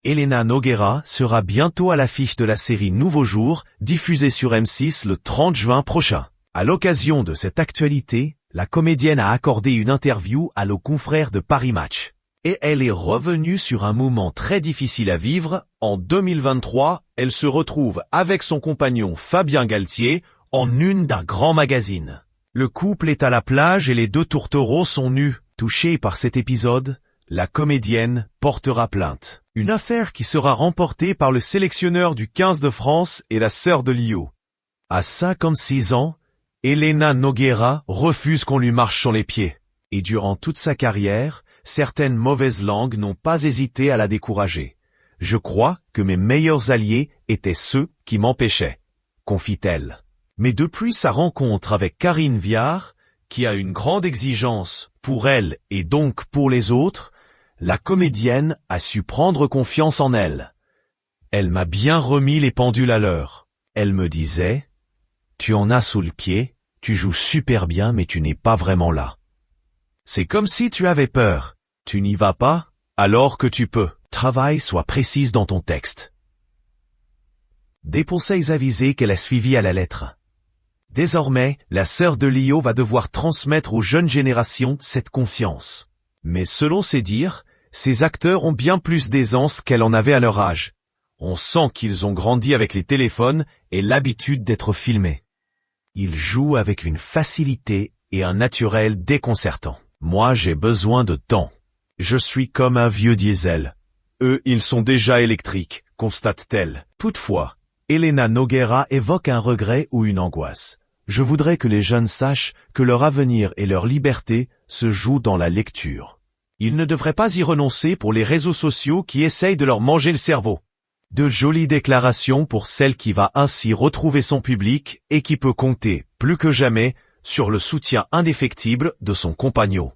Elena Nogueira sera bientôt à l'affiche de la série Nouveau Jour, diffusée sur M6 le 30 juin prochain. À l'occasion de cette actualité, la comédienne a accordé une interview à nos confrères de Paris Match. Et elle est revenue sur un moment très difficile à vivre. En 2023, elle se retrouve avec son compagnon Fabien Galtier en une d'un grand magazine. Le couple est à la plage et les deux tourtereaux sont nus. Touchée par cet épisode, la comédienne portera plainte. Une affaire qui sera remportée par le sélectionneur du 15 de France et la sœur de Lio. À 56 ans, Elena Nogueira refuse qu'on lui marche sur les pieds. Et durant toute sa carrière, certaines mauvaises langues n'ont pas hésité à la décourager. Je crois que mes meilleurs alliés étaient ceux qui m'empêchaient, confie-t-elle. Mais depuis sa rencontre avec Karine Viard, qui a une grande exigence pour elle et donc pour les autres, la comédienne a su prendre confiance en elle. Elle m'a bien remis les pendules à l'heure. Elle me disait « Tu en as sous le pied, tu joues super bien mais tu n'es pas vraiment là. C'est comme si tu avais peur. Tu n'y vas pas, alors que tu peux. Travaille, sois précise dans ton texte. » Des conseils avisés qu'elle a suivis à la lettre. Désormais, la sœur de Lio va devoir transmettre aux jeunes générations cette confiance. Mais selon ses dires, ces acteurs ont bien plus d'aisance qu'elle en avait à leur âge. On sent qu'ils ont grandi avec les téléphones et l'habitude d'être filmés. Ils jouent avec une facilité et un naturel déconcertant. Moi, j'ai besoin de temps. Je suis comme un vieux diesel. Eux, ils sont déjà électriques, constate-t-elle. Toutefois, Elena Nogueira évoque un regret ou une angoisse. Je voudrais que les jeunes sachent que leur avenir et leur liberté se jouent dans la lecture. Ils ne devraient pas y renoncer pour les réseaux sociaux qui essayent de leur manger le cerveau. De jolies déclarations pour celle qui va ainsi retrouver son public et qui peut compter, plus que jamais, sur le soutien indéfectible de son compagnon.